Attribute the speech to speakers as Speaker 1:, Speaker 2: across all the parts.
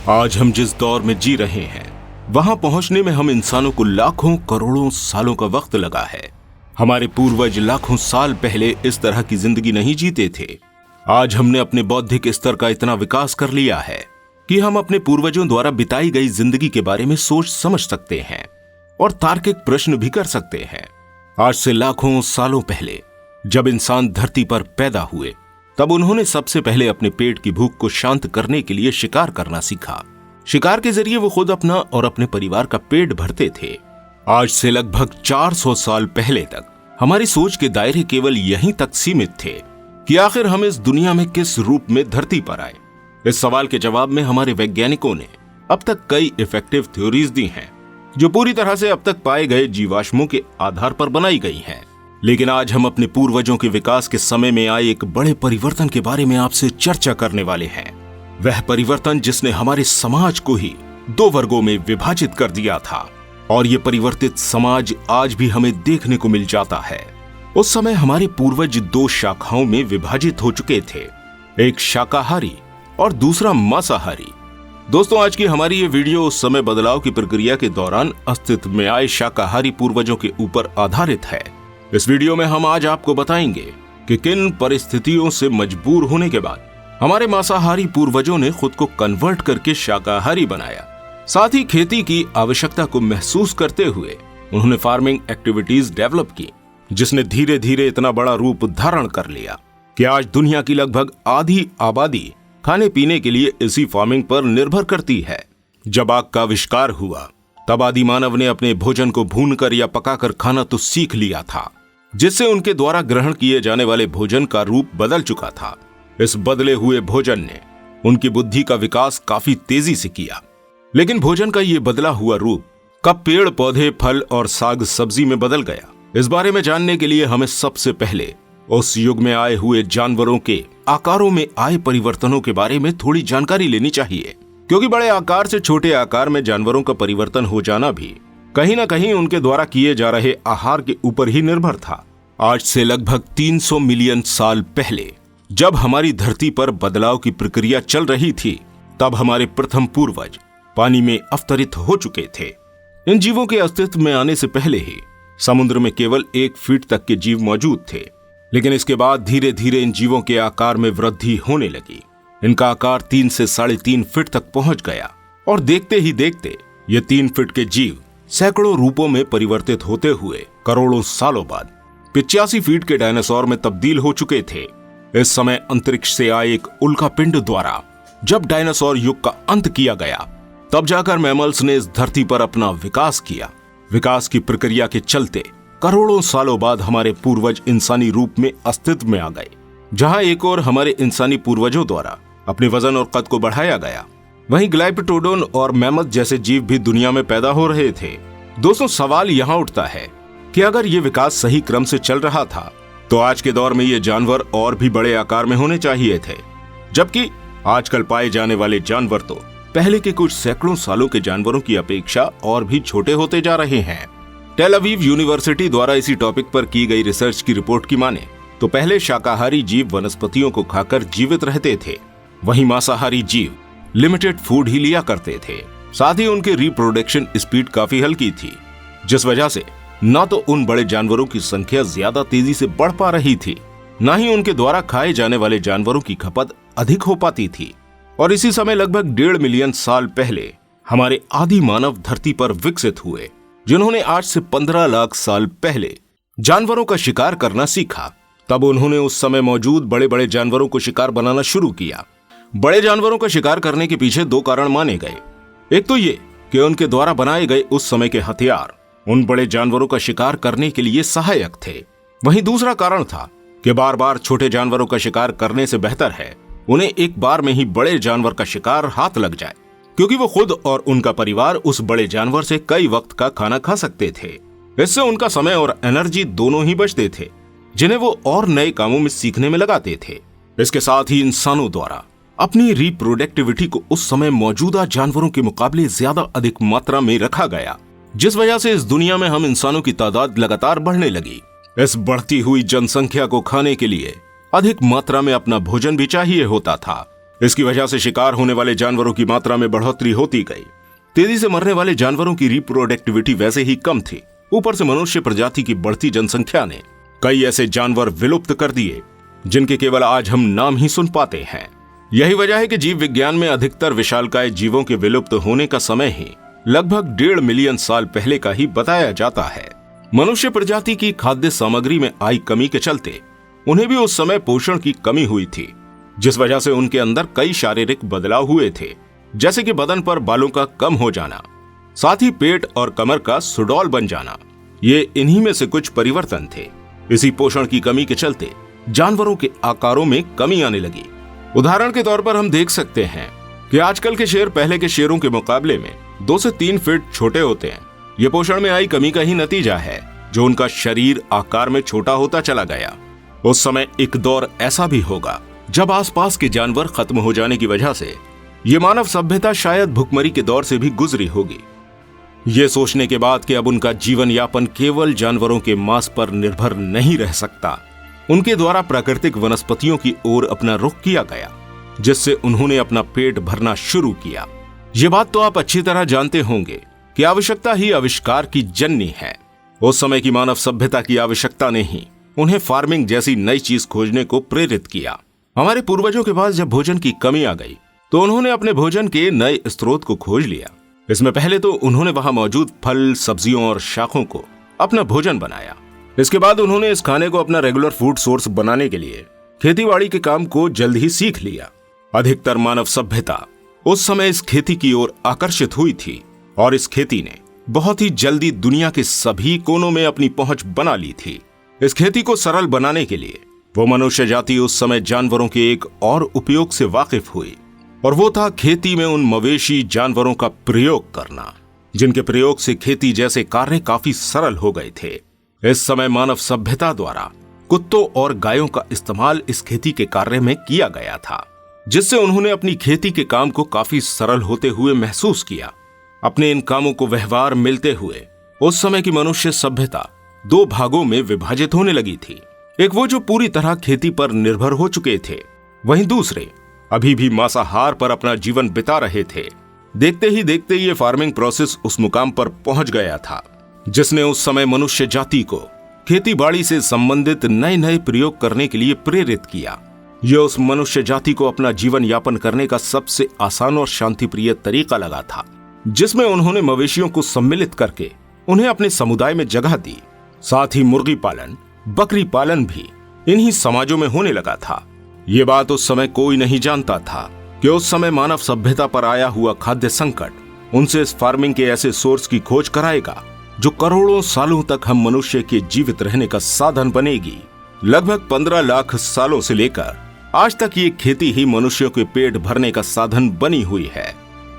Speaker 1: आज हम जिस दौर में जी रहे हैं वहां पहुंचने में हम इंसानों को लाखों करोड़ों सालों का वक्त लगा है। हमारे पूर्वज लाखों साल पहले इस तरह की जिंदगी नहीं जीते थे। आज हमने अपने बौद्धिक स्तर का इतना विकास कर लिया है कि हम अपने पूर्वजों द्वारा बिताई गई जिंदगी के बारे में सोच समझ सकते हैं और तार्किक प्रश्न भी कर सकते हैं। आज से लाखों सालों पहले जब इंसान धरती पर पैदा हुए तब उन्होंने सबसे पहले अपने पेट की भूख को शांत करने के लिए शिकार करना सीखा। शिकार के जरिए वो खुद अपना और अपने परिवार का पेट भरते थे। आज से लगभग 400 साल पहले तक हमारी सोच के दायरे केवल यहीं तक सीमित थे कि आखिर हम इस दुनिया में किस रूप में धरती पर आए। इस सवाल के जवाब में हमारे वैज्ञानिकों ने अब तक कई इफेक्टिव थ्योरीज दी हैं जो पूरी तरह से अब तक पाए गए जीवाश्मों के आधार पर बनाई गई हैं। लेकिन आज हम अपने पूर्वजों के विकास के समय में आए एक बड़े परिवर्तन के बारे में आपसे चर्चा करने वाले हैं। वह परिवर्तन जिसने हमारे समाज को ही 2 वर्गों में विभाजित कर दिया था और ये परिवर्तित समाज आज भी हमें देखने को मिल जाता है। उस समय हमारे पूर्वज 2 शाखाओं में विभाजित हो चुके थे, एक शाकाहारी और दूसरा मांसाहारी। दोस्तों, आज की हमारी ये वीडियो उस समय बदलाव की प्रक्रिया के दौरान अस्तित्व में आए शाकाहारी पूर्वजों के ऊपर आधारित है। इस वीडियो में हम आज आपको बताएंगे कि किन परिस्थितियों से मजबूर होने के बाद हमारे मांसाहारी पूर्वजों ने खुद को कन्वर्ट करके शाकाहारी बनाया। साथ ही खेती की आवश्यकता को महसूस करते हुए उन्होंने फार्मिंग एक्टिविटीज डेवलप की, जिसने धीरे धीरे इतना बड़ा रूप धारण कर लिया कि आज दुनिया की लगभग आधी आबादी खाने पीने के लिए इसी फार्मिंग पर निर्भर करती है। जब आग का आविष्कार हुआ तब आदि मानव ने अपने भोजन को भूनकर या पकाकर खाना तो सीख लिया था, जिससे उनके द्वारा ग्रहण किए जाने वाले भोजन का रूप बदल चुका था। इस बदले हुए भोजन ने उनकी बुद्धि का विकास काफी तेजी से किया। लेकिन भोजन का ये बदला हुआ रूप कब पेड़ पौधे फल और साग सब्जी में बदल गया, इस बारे में जानने के लिए हमें सबसे पहले उस युग में आए हुए जानवरों के आकारों में आए परिवर्तनों के बारे में थोड़ी जानकारी लेनी चाहिए, क्योंकि बड़े आकार से छोटे आकार में जानवरों का परिवर्तन हो जाना भी कहीं ना कहीं उनके द्वारा किए जा रहे आहार के ऊपर ही निर्भर था। आज से लगभग 300 मिलियन साल पहले जब हमारी धरती पर बदलाव की प्रक्रिया चल रही थी तब हमारे प्रथम पूर्वज पानी में अवतरित हो चुके थे। इन जीवों के अस्तित्व में आने से पहले ही समुद्र में केवल 1 फीट तक के जीव मौजूद थे, लेकिन इसके बाद धीरे धीरे इन जीवों के आकार में वृद्धि होने लगी। इनका आकार 3 से 3.5 फीट तक पहुंच गया और देखते ही देखते ये 3 फीट के जीव सैकड़ों रूपों में परिवर्तित होते हुए करोड़ों सालों बाद 85 फीट के डायनासोर में तब्दील हो चुके थे। इस समय अंतरिक्ष से आए एक उल्कापिंड द्वारा जब डायनासोर युग का अंत किया गया तब जाकर मैमल्स ने इस धरती पर अपना विकास किया। विकास की प्रक्रिया के चलते करोड़ों सालों बाद हमारे पूर्वज इंसानी रूप में अस्तित्व में आ गए, जहां एक और हमारे इंसानी पूर्वजों द्वारा अपने वजन और कद को बढ़ाया गया, वहीं ग्लाइप्टोडोन और मैमथ जैसे जीव भी दुनिया में पैदा हो रहे थे। दोस्तों, सवाल यहां उठता है कि अगर ये विकास सही क्रम से चल रहा था तो आज के दौर में ये जानवर और भी बड़े आकार में होने चाहिए थे, जबकि आजकल पाए जाने वाले जानवर तो पहले के कुछ सैकड़ों सालों के जानवरों की अपेक्षा और भी छोटे होते जा रहे हैं। टेल अवीव यूनिवर्सिटी द्वारा इसी टॉपिक पर की गई रिसर्च की रिपोर्ट की माने तो पहले शाकाहारी जीव वनस्पतियों को खाकर जीवित रहते थे, वहीं मांसाहारी जीव लिमिटेड फूड ही लिया करते थे। साथ ही उनके रिप्रोडक्शन स्पीड काफी हल्की थी, जिस वजह से न तो उन बड़े जानवरों की संख्या ज्यादा तेजी से बढ़ पा रही थी, न ही उनके द्वारा खाए जाने वाले जानवरों की खपत अधिक हो पाती थी। और इसी समय लगभग 1.5 मिलियन साल पहले हमारे आदि मानव धरती पर विकसित हुए, जिन्होंने आज से 15 लाख साल पहले जानवरों का शिकार करना सीखा। तब उन्होंने उस समय मौजूद बड़े बड़े जानवरों को शिकार बनाना शुरू किया। बड़े जानवरों का शिकार करने के पीछे 2 कारण माने गए। एक तो ये कि उनके द्वारा बनाए गए उस समय के हथियार उन बड़े जानवरों का शिकार करने के लिए सहायक थे। वहीं दूसरा कारण था कि बार बार छोटे जानवरों का शिकार करने से बेहतर है उन्हें एक बार में ही बड़े जानवर का शिकार हाथ लग जाए, क्योंकि वो खुद और उनका परिवार उस बड़े जानवर से कई वक्त का खाना खा सकते थे। इससे उनका समय और एनर्जी दोनों ही बचते थे, जिन्हें वो और नए कामों में सीखने में लगाते थे। इसके साथ ही इंसानों द्वारा अपनी रिप्रोडक्टिविटी को उस समय मौजूदा जानवरों के मुकाबले ज्यादा अधिक मात्रा में रखा गया, जिस वजह से इस दुनिया में हम इंसानों की तादाद लगातार बढ़ने लगी। इस बढ़ती हुई जनसंख्या को खाने के लिए अधिक मात्रा में अपना भोजन भी चाहिए होता था, इसकी वजह से शिकार होने वाले जानवरों की मात्रा में बढ़ोतरी होती गई। तेजी से मरने वाले जानवरों की रिप्रोडक्टिविटी वैसे ही कम थी। ऊपर से मनुष्य प्रजाति की बढ़ती जनसंख्या ने कई ऐसे जानवर विलुप्त कर दिए जिनके केवल आज हम नाम ही सुन पाते हैं। यही वजह है कि जीव विज्ञान में अधिकतर विशालकाय जीवों के विलुप्त होने का समय ही लगभग 1.5 मिलियन साल पहले का ही बताया जाता है। मनुष्य प्रजाति की खाद्य सामग्री में आई कमी के चलते उन्हें भी उस समय पोषण की कमी हुई थी, जिस वजह से उनके अंदर कई शारीरिक बदलाव हुए थे, जैसे कि बदन पर बालों का कम हो जाना, साथ ही पेट और कमर का सुडौल बन जाना। ये इन्हीं में से कुछ परिवर्तन थे। इसी पोषण की कमी के चलते जानवरों के आकारों में कमी आने लगी। उदाहरण के तौर पर हम देख सकते हैं कि आजकल के शेर पहले के शेरों के मुकाबले में 2 से 3 फीट छोटे होते हैं। ये पोषण में आई कमी का ही नतीजा है, जो उनका शरीर आकार में छोटा होता चला गया। उस समय एक दौर ऐसा भी होगा जब आसपास के जानवर खत्म हो जाने की वजह से ये मानव सभ्यता शायद भुखमरी के दौर से भी गुजरी होगी। ये सोचने के बाद कि अब उनका जीवन यापन केवल जानवरों के मांस पर निर्भर नहीं रह सकता, उनके द्वारा प्राकृतिक वनस्पतियों की ओर अपना रुख किया गया, जिससे उन्होंने अपना पेट भरना शुरू किया। ये बात तो आप अच्छी तरह जानते होंगे कि आवश्यकता ही आविष्कार की जननी है। उस समय की मानव सभ्यता की आवश्यकता ने ही उन्हें फार्मिंग जैसी नई चीज खोजने को प्रेरित किया। हमारे पूर्वजों के पास जब भोजन की कमी आ गई तो उन्होंने अपने भोजन के नए स्रोत को खोज लिया। इसमें पहले तो उन्होंने वहां मौजूद फल, सब्जियों और शाखों को अपना भोजन बनाया। इसके बाद उन्होंने इस खाने को अपना रेगुलर फूड सोर्स बनाने के लिए खेतीबाड़ी के काम को जल्द ही सीख लिया। अधिकतर मानव सभ्यता उस समय इस खेती की ओर आकर्षित हुई थी और इस खेती ने बहुत ही जल्दी दुनिया के सभी कोनों में अपनी पहुंच बना ली थी। इस खेती को सरल बनाने के लिए वो मनुष्य जाति उस समय जानवरों के एक और उपयोग से वाकिफ हुई, और वो था खेती में उन मवेशी जानवरों का प्रयोग करना, जिनके प्रयोग से खेती जैसे कार्य काफी सरल हो गए थे। इस समय मानव सभ्यता द्वारा कुत्तों और गायों का इस्तेमाल इस खेती के कार्य में किया गया था, जिससे उन्होंने अपनी खेती के काम को काफी सरल होते हुए महसूस किया। अपने इन कामों को व्यवहार मिलते हुए उस समय की मनुष्य सभ्यता 2 भागों में विभाजित होने लगी थी। एक वो जो पूरी तरह खेती पर निर्भर हो चुके थे, वहीं दूसरे अभी भी मांसाहार पर अपना जीवन बिता रहे थे। देखते ही देखते ये फार्मिंग प्रोसेस उस मुकाम पर पहुंच गया था जिसने उस समय मनुष्य जाति को खेतीबाड़ी से संबंधित नए नए प्रयोग करने के लिए प्रेरित किया। यह उस मनुष्य जाति को अपना जीवन यापन करने का सबसे आसान और शांतिप्रिय तरीका लगा था, जिसमें उन्होंने मवेशियों को सम्मिलित करके उन्हें अपने समुदाय में जगह दी। साथ ही मुर्गी पालन, बकरी पालन भी इन्हीं समाजों में होने लगा था। ये बात उस समय कोई नहीं जानता था कि उस समय मानव सभ्यता पर आया हुआ खाद्य संकट उनसे इस फार्मिंग के ऐसे सोर्स की खोज कराएगा जो करोड़ों सालों तक हम मनुष्य के जीवित रहने का साधन बनेगी। लगभग 15 लाख सालों से लेकर आज तक ये खेती ही मनुष्यों के पेट भरने का साधन बनी हुई है।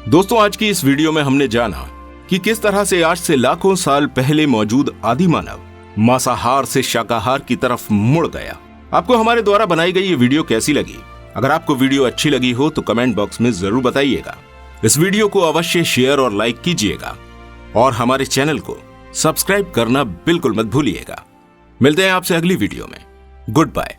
Speaker 1: दोस्तों, आज की इस वीडियो में हमने जाना कि किस तरह से आज से लाखों साल पहले मौजूद आदि मानव मांसाहार से शाकाहार की तरफ मुड़ गया। आपको हमारे द्वारा बनाई गई ये वीडियो कैसी लगी? अगर आपको वीडियो अच्छी लगी हो तो कमेंट बॉक्स में जरूर बताइएगा। इस वीडियो को अवश्य शेयर और लाइक कीजिएगा और हमारे चैनल को सब्सक्राइब करना बिल्कुल मत भूलिएगा। मिलते हैं आपसे अगली वीडियो में। Good bye.